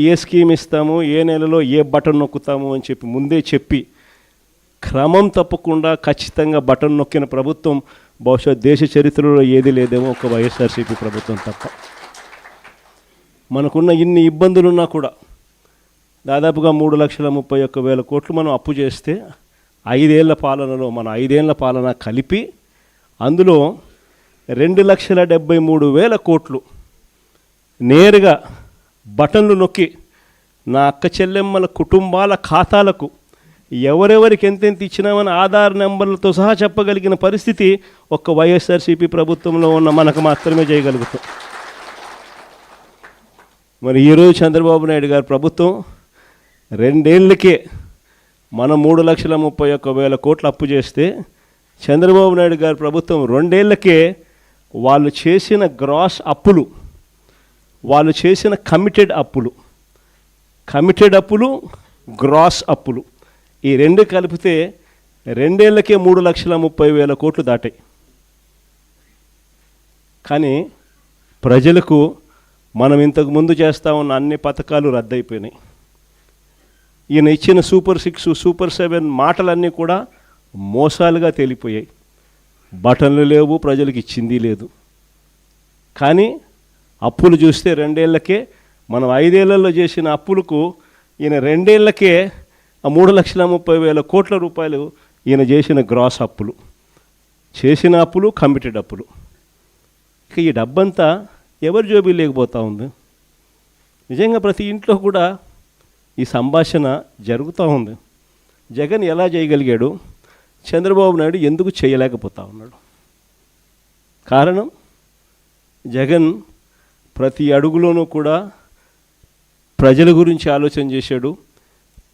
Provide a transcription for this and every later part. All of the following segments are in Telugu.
ఏ స్కీమ్ ఇస్తాము, ఏ నెలలో ఏ బటన్ నొక్కుతాము అని చెప్పి ముందే చెప్పి క్రమం తప్పకుండా ఖచ్చితంగా బటన్ నొక్కిన ప్రభుత్వం బహుశా దేశ చరిత్రలో ఏది లేదేమో ఒక వైఎస్ఆర్సీపీ ప్రభుత్వం తప్ప. మనకున్న ఇన్ని ఇబ్బందులున్నా కూడా దాదాపుగా 3,31,000 కోట్లు మనం అప్పు చేస్తే 5 ఏళ్ల పాలనలో మన 5 ఏళ్ల పాలన కలిపి అందులో 2,73,000 కోట్లు నేరుగా బటన్లు నొక్కి నా అక్క చెల్లెమ్మల కుటుంబాల ఖాతాలకు ఎవరెవరికి ఎంతెంత ఇచ్చినామని ఆధార్ నెంబర్లతో సహా చెప్పగలిగిన పరిస్థితి ఒక్క వైఎస్ఆర్సీపీ ప్రభుత్వంలో ఉన్న మనకు మాత్రమే చేయగలుగుతాం. మరి ఈరోజు చంద్రబాబు నాయుడు గారి ప్రభుత్వం 2 ఏళ్ళకే మనం 3,31,000 కోట్లు అప్పు చేస్తే చంద్రబాబు నాయుడు గారి ప్రభుత్వం 2 ఏళ్ళకే వాళ్ళు చేసిన గ్రాస్ అప్పులు, వాళ్ళు చేసిన కమిటెడ్ అప్పులు గ్రాస్ అప్పులు ఈ 2 కలిపితే 2 ఏళ్ళకే 3,30,000 కోట్లు దాటాయి. కానీ ప్రజలకు మనం ఇంతకు ముందు చేస్తూ ఉన్న అన్ని పథకాలు రద్దయిపోయినాయి. ఈయన ఇచ్చిన సూపర్ 6, సూపర్ 7 మాటలన్నీ కూడా మోసాలుగా తేలిపోయాయి. బటన్లు లేవు, ప్రజలకు ఇచ్చింది లేదు. కానీ అప్పులు చూస్తే 2 ఏళ్ళకే మనం 5 ఏళ్లలో చేసిన అప్పులకు ఈయన 2 ఏళ్ళకే 3,30,000 కోట్ల రూపాయలు ఈయన చేసిన గ్రాస్ అప్పులు, చేసిన అప్పులు కమిటెడ్ అప్పులు. ఇక ఈ డబ్బంతా ఎవరి జోబీ లేకపోతూ ఉంది. నిజంగా ప్రతి ఇంట్లో కూడా ఈ సంభాషణ జరుగుతూ ఉంది. జగన్ ఎలా చేయగలిగాడు, చంద్రబాబు నాయుడు ఎందుకు చేయలేకపోతా ఉన్నాడు? కారణం జగన్ ప్రతి అడుగులోనూ కూడా ప్రజల గురించి ఆలోచన చేశాడు,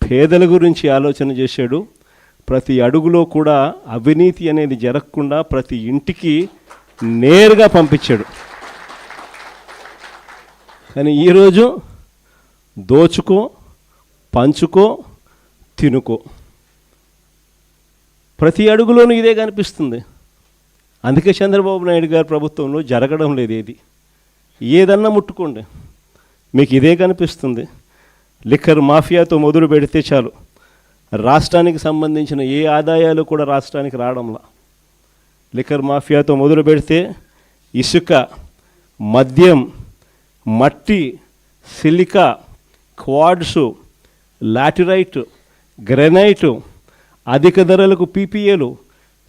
పేదల గురించి ఆలోచన చేశాడు. ప్రతి అడుగులో కూడా అవినీతి అనేది జరగకుండా ప్రతి ఇంటికి నేరుగా పంపించాడు. కానీ ఈరోజు దోచుకో, పంచుకో, తినుకో, ప్రతి అడుగులోనూ ఇదే కనిపిస్తుంది. అందుకే చంద్రబాబు నాయుడు గారి ప్రభుత్వంలో జరగడం లేదు. ఏదన్నా ముట్టుకోండి మీకు ఇదే కనిపిస్తుంది. లిక్కర్ మాఫియాతో మొదలు పెడితే చాలు, రాష్ట్రానికి సంబంధించిన ఏ ఆదాయాలు కూడా రాష్ట్రానికి రావడంలా. లిక్కర్ మాఫియాతో మొదలు పెడితే ఇసుక, మద్యం, మట్టి, సిలికా, క్వాడ్సు, లాటిరైట్, గ్రెనైటు, అధిక ధరలకు పీపీఏలు,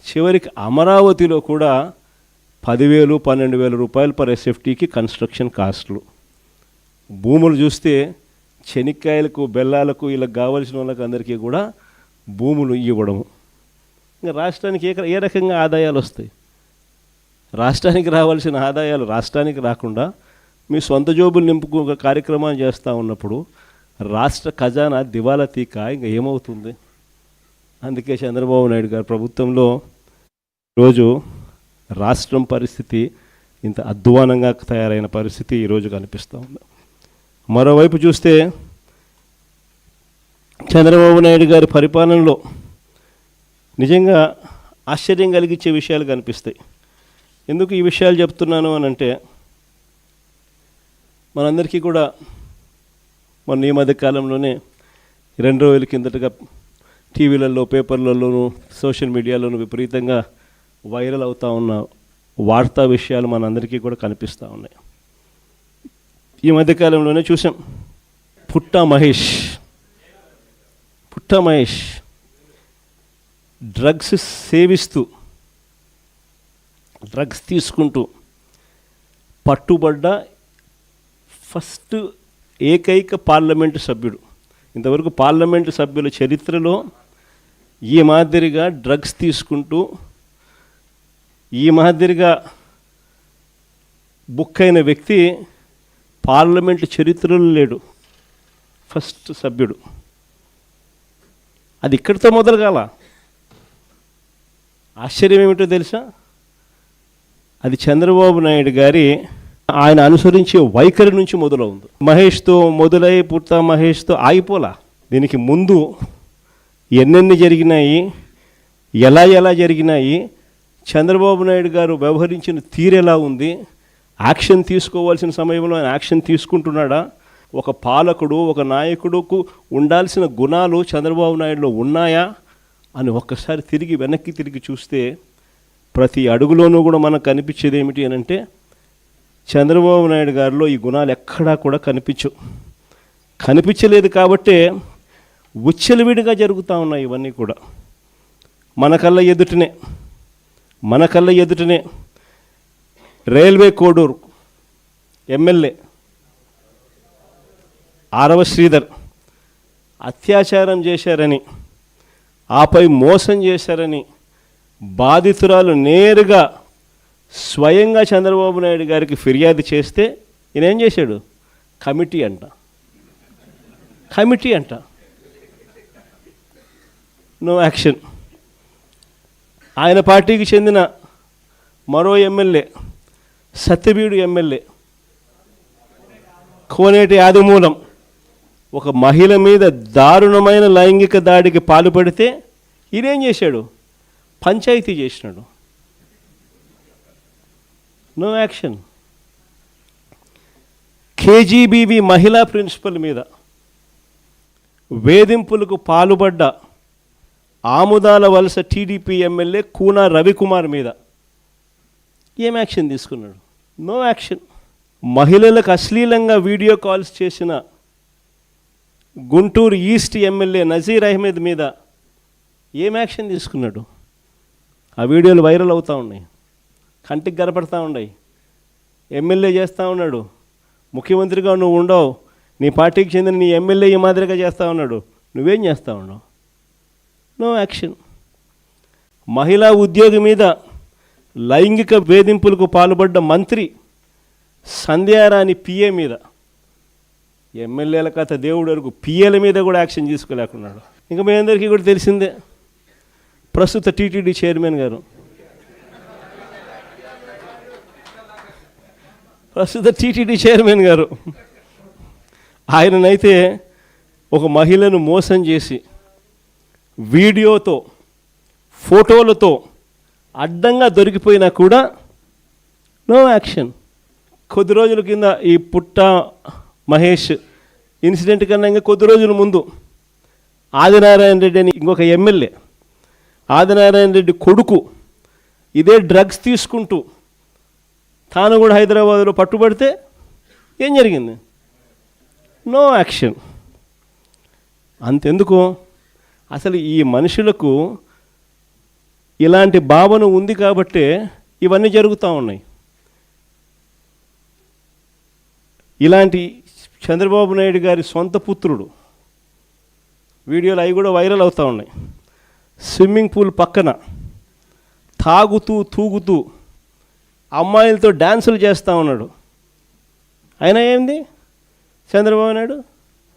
చివరికి అమరావతిలో కూడా 10,000, 12,000 రూపాయలు పర్ ఎస్ఎఫ్టీకి కన్స్ట్రక్షన్ కాస్ట్లు. భూములు చూస్తే చెనిక్కాయలకు, బెల్లాలకు, ఇలా కావలసిన వాళ్ళకి అందరికీ కూడా భూములు ఇవ్వడము. ఇంకా రాష్ట్రానికి ఏ రకంగా ఆదాయాలు వస్తాయి? రాష్ట్రానికి రావాల్సిన ఆదాయాలు రాష్ట్రానికి రాకుండా మీ సొంత జోబులు నింపుకు ఒక కార్యక్రమాన్ని చేస్తూ ఉన్నప్పుడు రాష్ట్ర ఖజానా దివాలా తీక ఇంకా ఏమవుతుంది? అందుకే చంద్రబాబు నాయుడు గారి ప్రభుత్వంలో ఈరోజు రాష్ట్రం పరిస్థితి ఇంత అధ్వానంగా తయారైన పరిస్థితి ఈరోజు కనిపిస్తూ ఉంది. మరోవైపు చూస్తే చంద్రబాబు నాయుడు గారి పరిపాలనలో నిజంగా ఆశ్చర్యం కలిగించే విషయాలు కనిపిస్తాయి. ఎందుకు ఈ విషయాలు చెప్తున్నాను అని అంటే, మనందరికీ కూడా మొన్న ఈ మధ్య కాలంలోనే 2 రోజుల కిందటగా టీవీలలో, పేపర్లలోనూ, సోషల్ మీడియాలోనూ విపరీతంగా వైరల్ అవుతూ ఉన్న వార్తా విషయాలు మనందరికీ కూడా కనిపిస్తూ ఉన్నాయి. ఈ మధ్యకాలంలోనే చూసాం, పుట్టా మహేష్ డ్రగ్స్ సేవిస్తూ, డ్రగ్స్ తీసుకుంటూ పట్టుబడ్డ ఫస్ట్ ఏకైక పార్లమెంటు సభ్యుడు. ఇంతవరకు పార్లమెంటు సభ్యుల చరిత్రలో ఈ మాదిరిగా డ్రగ్స్ తీసుకుంటూ, ఈ మాదిరిగా బుక్ అయిన వ్యక్తి పార్లమెంటు చరిత్రలో లేడు. ఫస్ట్ సభ్యుడు. అది ఇక్కడితో మొదలు కాల. ఆశ్చర్యం ఏమిటో తెలుసా? అది చంద్రబాబు నాయుడు గారి ఆయన అనుసరించే వైఖరి నుంచి మొదలవుంది. మహేష్తో మొదలై పుట్టా మహేష్తో ఆగిపోలా. దీనికి ముందు ఎన్నెన్ని జరిగినాయి, ఎలా జరిగినాయి, చంద్రబాబు నాయుడు గారు వ్యవహరించిన తీరు ఎలా ఉంది, యాక్షన్ తీసుకోవాల్సిన సమయంలో ఆయన యాక్షన్ తీసుకుంటున్నాడా, ఒక పాలకుడు, ఒక నాయకుడుకు ఉండాల్సిన గుణాలు చంద్రబాబు నాయుడులో ఉన్నాయా అని ఒక్కసారి వెనక్కి తిరిగి చూస్తే ప్రతి అడుగులోనూ కూడా మనకు కనిపించేది ఏమిటి అని అంటే చంద్రబాబు నాయుడు గారిలో ఈ గుణాలు ఎక్కడా కూడా కనిపించలేదు. కాబట్టే విచ్చలవిడిగా జరుగుతూ ఉన్నాయి ఇవన్నీ కూడా మన కళ్ళ ఎదుటనే. రైల్వే కోడూరు ఎమ్మెల్యే ఆరవ శ్రీధర్ అత్యాచారం చేశారని, ఆపై మోసం చేశారని బాధితురాలు నేరుగా స్వయంగా చంద్రబాబు నాయుడు గారికి ఫిర్యాదు చేస్తే ఈయన ఏం చేశాడు? కమిటీ అంట. No action. ఆయన పార్టీకి చెందిన మరో ఎమ్మెల్యే సత్యవీడు ఎమ్మెల్యే కోనేటి ఆదిమూలం ఒక మహిళ మీద దారుణమైన లైంగిక దాడికి పాల్పడితే ఈయనేం చేశాడు? పంచాయతీ చేసినాడు. No action. కేజీబీవీ మహిళా ప్రిన్సిపల్ మీద వేధింపులకు పాల్పడ్డ ఆముదాల వలస టీడీపీ ఎమ్మెల్యే కూనా రవికుమార్ మీద ఏం యాక్షన్ తీసుకున్నాడు? No action. మహిళలకు అశ్లీలంగా వీడియో కాల్స్ చేసిన గుంటూరు ఈస్ట్ ఎమ్మెల్యే నజీర్ అహ్మద్ మీద ఏం యాక్షన్ తీసుకున్నాడు? ఆ వీడియోలు వైరల్ అవుతూ ఉన్నాయి, కంటికి కనపడతా ఉన్నాయి. ఎమ్మెల్యే చేస్తూ ఉన్నాడు, ముఖ్యమంత్రిగా నువ్వు ఉండవు, నీ పార్టీకి చెందిన నీ ఎమ్మెల్యే ఈ మాదిరిగా చేస్తూ ఉన్నాడు, నువ్వేం చేస్తూ ఉన్నావు? No action. మహిళా ఉద్యోగి మీద లైంగిక వేధింపులకు పాల్పడ్డ మంత్రి సంధ్యారాణి పిఏ మీద, ఎమ్మెల్యేల కథ దేవుడు వరకు పిఏల మీద కూడా యాక్షన్ తీసుకోలేకున్నాడు. ఇంకా మీ అందరికీ కూడా తెలిసిందే, ప్రస్తుత టీటీడీ చైర్మన్ గారు, ఆయననైతే ఒక మహిళను మోసం చేసి వీడియోతో ఫోటోలతో అడ్డంగా దొరికిపోయినా కూడా నో యాక్షన్. కొద్ది రోజుల కింద ఈ పుట్ట మహేష్ ఇన్సిడెంట్ కన్నా ఇంకా కొద్ది రోజుల ముందు ఆదినారాయణ రెడ్డి అని ఇంకొక ఎమ్మెల్యే, ఆదినారాయణ రెడ్డి కొడుకు ఇదే డ్రగ్స్ తీసుకుంటూ తాను కూడా హైదరాబాదులో పట్టుబడితే ఏం జరిగింది? No action. అంతెందుకు, అసలు ఈ మనుషులకు ఇలాంటి భావన ఉంది కాబట్టే ఇవన్నీ జరుగుతూ ఉన్నాయి. ఇలాంటి చంద్రబాబు నాయుడు గారి సొంత పుత్రుడు వీడియోలు అవి కూడా వైరల్ అవుతూ ఉన్నాయి. స్విమ్మింగ్ పూల్ పక్కన తాగుతూ తూగుతూ అమ్మాయిలతో డ్యాన్సులు చేస్తూ ఉన్నాడు. అయినా ఏంది చంద్రబాబు నాయుడు?